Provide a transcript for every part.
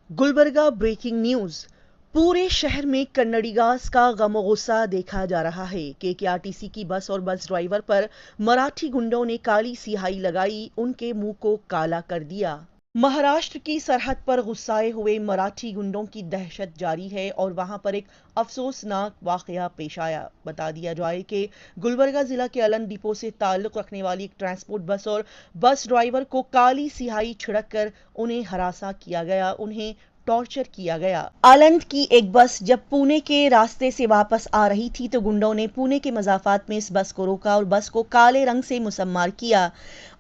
Gulbarga breaking news. पूरे शहर में कन्नड़ीगास का गम गुस्सा देखा जा रहा है। केकेआरटीसी की बस और बस ड्राइवर पर मराठी गुंडों ने काली सिहाई लगाई, उनके मुंह को काला कर दिया। महाराष्ट्र की सरहद पर गुस्साए हुए मराठी गुंडों की दहशत जारी है और वहां पर एक अफसोसनाक वाकया पेश आया। बता दिया जाए कि गुलबर्गा जिला के अलंग डिपो से ताल्लुक रखने वाली एक ट्रांसपोर्ट बस और बस ड्राइवर को काली सिहाई छिड़क कर उन्हें हरासा किया गया, उन्हें टॉर्चर किया गया। आलंद की एक बस जब पुणे के रास्ते से वापस आ रही थी तो गुंडों ने पुणे के मजाफात में इस बस को रोका और बस को काले रंग से मुसम्मार किया।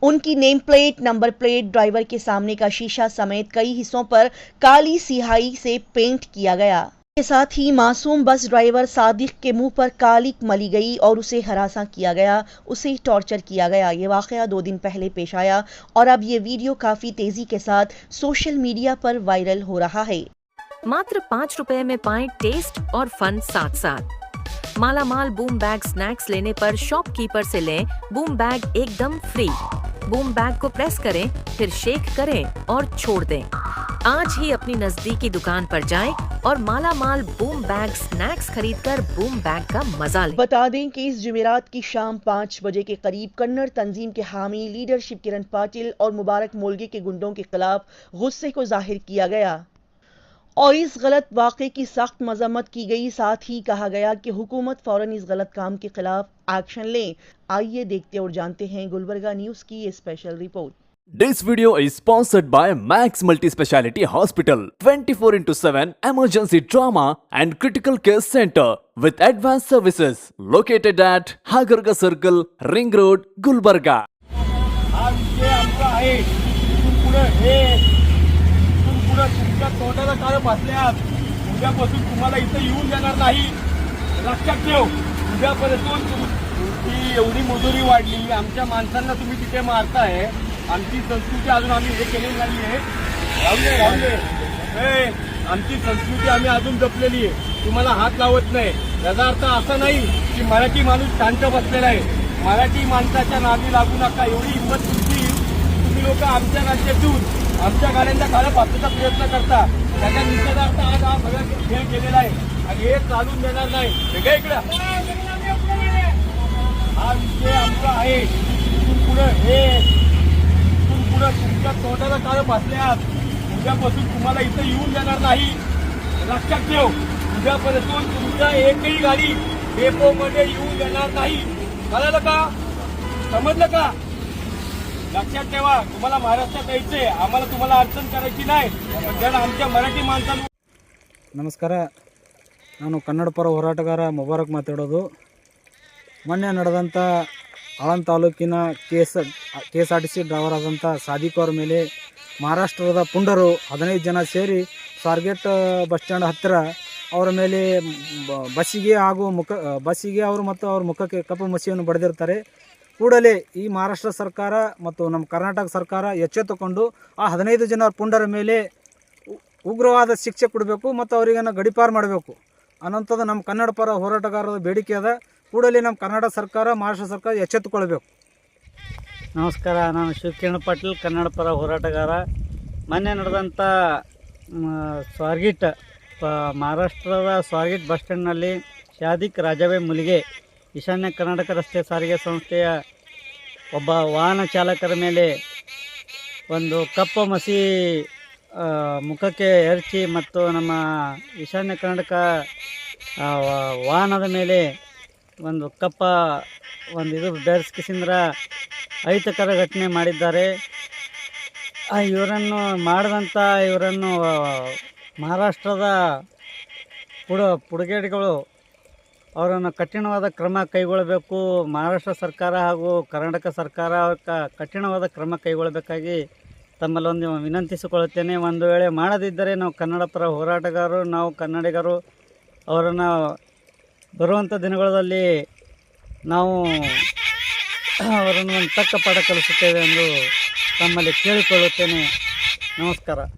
उनकी name plate, number plate, driver के सामने का शीशा समेत कई हिस्सों पर काली सिहाई से पेंट किया गया। के साथ ही मासूम बस ड्राइवर सादिक के मुंह पर कालिक मली गई और उसे हरासा किया गया, उसे टॉर्चर किया गया। ये वाकया 2 दिन पहले पेश आया और अब ये वीडियो काफी तेजी के साथ सोशल मीडिया पर वायरल हो रहा है। मात्र 5 रुपए में पाएं टेस्ट और फन साथ साथ। मालामाल बूम बैग स्नैक्स लेने पर शॉपकीपर से लें बूम बैग एकदम फ्री। बूम बैग को प्रेस करें, फिर शेक करें और छोड़ दें। आज ही अपनी नजदीकी दुकान पर जाएं और मालामाल बूम बैग स्नैक्स खरीदकर बूम बैग का मजा लें। बता दें कि इस जुमेरात की शाम 5 बजे के करीब कन्नड़ तंजीम के हामी लीडरशिप किरण पाटिल और मुबारक मोलगे के गुंडों के खिलाफ गुस्से को जाहिर किया गया और इस गलत वाक़े की सख्त मजम्मत की गई। साथ ही कहा गया कि हुकूमत फौरन इस गलत काम के खिलाफ एक्शन ले। आइए देखते और जानते हैं गुलबर्गा न्यूज की ये special report. This video is sponsored by Max Multi Speciality Hospital, 24/7 emergency trauma and critical care center with advanced services located at Hagarga Circle, Ring Road, Gulbarga. हा विषय आमचा आहे। इथून पुढे तुमच्या तोंडाला काळ बसल्यात। उद्यापासून तुम्हाला इथं येऊन देणार नाही, लक्षात ठेव। उद्यापासून तुमची एवढी मजुरी वाढली, आमच्या माणसांना तुम्ही तिथे मारताय। आमची संस्कृती अजून आम्ही हे केलेली नाही आहे। राहून दे। आमची संस्कृती आम्ही अजून जपलेली आहे, तुम्हाला हात लावत नाही। याचा अर्थ असा नाही की मराठी माणूस शांत बसलेला आहे। मराठी माणसाच्या नादी लागू नका, एवढी हिंमत तुमची। तुम्ही लोक आमच्या राज्यातून आमच्या गाड्यांच्या काळा पाचण्याचा प्रयत्न करता, त्याच्या निषेधार्थ आज हा सगळा खेळ केलेला आहे आणि हे चालून देणार नाही। वेगळ्या इकडं हा विषय आमचा आहे। इथून पुढे तुमच्या तोंडाला काळ बसल्यात। उद्यापासून तुम्हाला इथं येऊन देणार नाही, लक्षात ठेव। उद्यापासून तुमच्या एकही गाडी डेपोमध्ये येऊन देणार नाही, कळलं का? समजलं का? लक्षात ठेवा, तुम्हाला महाराष्ट्रात यायचंय, आम्हाला तुम्हाला अडचण करायची नाही, पण ज्याला आमच्या मराठी माणसांना। ನಮಸ್ಕಾರ, ನಾನು ಕನ್ನಡ ಪರ ಹೋರಾಟಗಾರ ಮುಬಾರಕ್ ಮಾತಾಡೋದು। ಮೊನ್ನೆ ನಡೆದಂಥ ಆಳಂದ ತಾಲೂಕಿನ KSRTC ಡ್ರೈವರ್ ಆದಂಥ ಸಾದಿಕ್ ಅವರ ಮೇಲೆ ಮಹಾರಾಷ್ಟ್ರದ ಪುಂಡರು 15 ಜನ ಸೇರಿ ಸ್ವಾರ್ಗೇಟ್ ಬಸ್ ಸ್ಟ್ಯಾಂಡ್ ಹತ್ತಿರ ಅವರ ಮೇಲೆ ಬಸ್ಸಿಗೆ ಅವರು ಮತ್ತು ಅವ್ರ ಮುಖಕ್ಕೆ ಕಪ್ಪು ಮಸಿಯನ್ನು ಬಡಿದಿರ್ತಾರೆ। ಕೂಡಲೇ ಈ ಮಹಾರಾಷ್ಟ್ರ ಸರ್ಕಾರ ಮತ್ತು ನಮ್ಮ ಕರ್ನಾಟಕ ಸರ್ಕಾರ ಎಚ್ಚೆತ್ತುಕೊಂಡು ಆ 15 ಜನ ಪುಂಡರ ಮೇಲೆ ಉಗ್ರವಾದ ಶಿಕ್ಷೆ ಕೊಡಬೇಕು ಮತ್ತು ಅವರಿಗನ್ನು ಗಡೀಪಾರು ಮಾಡಬೇಕು ಅನ್ನೋಂಥದ್ದು ನಮ್ಮ ಕನ್ನಡ ಪರ ಹೋರಾಟಗಾರರ ಬೇಡಿಕೆ ಅದ। ಕೂಡಲೇ ನಮ್ಮ ಕರ್ನಾಟಕ ಸರ್ಕಾರ, ಮಹಾರಾಷ್ಟ್ರ ಸರ್ಕಾರ ಎಚ್ಚೆತ್ತುಕೊಳ್ಬೇಕು। ನಮಸ್ಕಾರ, ನಾನು ಶಿವಕಿರಣ್ ಪಾಟೀಲ್, ಕನ್ನಡ ಪರ ಹೋರಾಟಗಾರ। ಮೊನ್ನೆ ನಡೆದಂಥ ಮಹಾರಾಷ್ಟ್ರದ ಸ್ವಾರ್ಗೇಟ್ ಬಸ್ ಸ್ಟ್ಯಾಂಡ್ನಲ್ಲಿ ಸಾದಿಕ್ ರಾಜಾಬಾಯಿ ಮುಲಿಗೆ ಈಶಾನ್ಯ ಕರ್ನಾಟಕ ರಸ್ತೆ ಸಾರಿಗೆ ಸಂಸ್ಥೆಯ ಒಬ್ಬ ವಾಹನ ಚಾಲಕರ ಮೇಲೆ ಒಂದು ಕಪ್ಪು ಮಸಿ ಮುಖಕ್ಕೆ ಎರಚಿ ಮತ್ತು ನಮ್ಮ ಈಶಾನ್ಯ ಕರ್ನಾಟಕ ವಾಹನದ ಮೇಲೆ ಒಂದು ಇದು ಬೆರೆಸ್ಕಿಸಿಂದ್ರ ಅಹಿತಕರ ಘಟನೆ ಮಾಡಿದ್ದಾರೆ। ಇವರನ್ನು ಮಹಾರಾಷ್ಟ್ರದ ಪುಡಗೇಡಿಗಳು ಅವರನ್ನು ಕಠಿಣವಾದ ಕ್ರಮ ಕೈಗೊಳ್ಳಬೇಕು। ಮಹಾರಾಷ್ಟ್ರ ಸರ್ಕಾರ ಹಾಗೂ ಕರ್ನಾಟಕ ಸರ್ಕಾರ ಕಠಿಣವಾದ ಕ್ರಮ ಕೈಗೊಳ್ಳಬೇಕಾಗಿ ತಮ್ಮಲ್ಲಿ ಒಂದು ವಿನಂತಿಸಿಕೊಳ್ಳುತ್ತೇನೆ। ಒಂದು ವೇಳೆ ಮಾಡದಿದ್ದರೆ ನಾವು ಕನ್ನಡ ಪರ ಹೋರಾಟಗಾರರು, ನಾವು ಕನ್ನಡಿಗರು ಅವರನ್ನು ಬರುವಂಥ ದಿನಗಳಲ್ಲಿ ನಾವು ಅವರನ್ನು ಒಂದು ತಕ್ಕ ಪಾಠ ಕಲಿಸುತ್ತೇವೆ ಎಂದು ತಮ್ಮಲ್ಲಿ ಕೇಳಿಕೊಳ್ಳುತ್ತೇನೆ। ನಮಸ್ಕಾರ।